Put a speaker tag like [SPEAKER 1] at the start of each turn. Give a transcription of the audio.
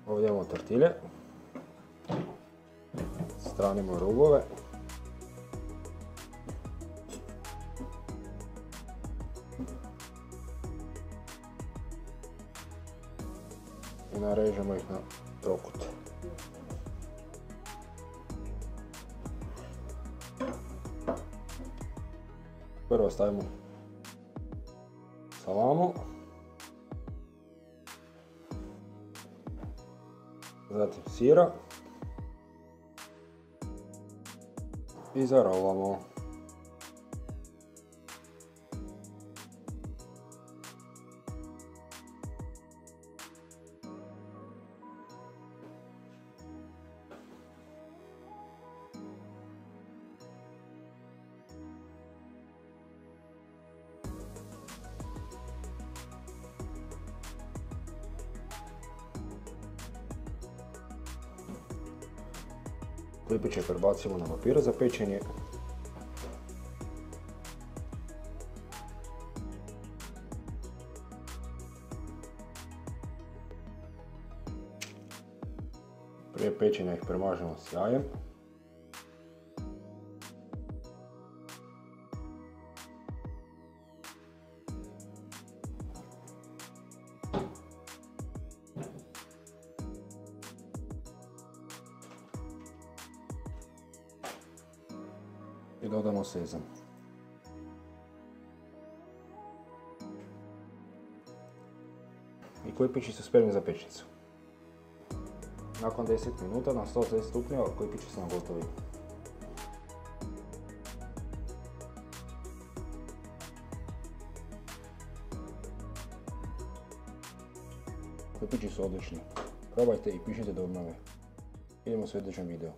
[SPEAKER 1] Ovdje imamo tortilje. Stranimo rubove. I narežemo ih na trokut. Prvo stavimo salamu, zatim sira i zarolamo. Klipiće prebacimo na papir za pečenje. Prije pečenja ih premažemo s jajem. I dodamo sezam. I klipići su spremni za pećnicu. Nakon 10 minuta na 110 stupnjeva klipići su nam gotovi. Klipići su odlični. Probajte i pišite da obnove. Idemo u sljedećem videu.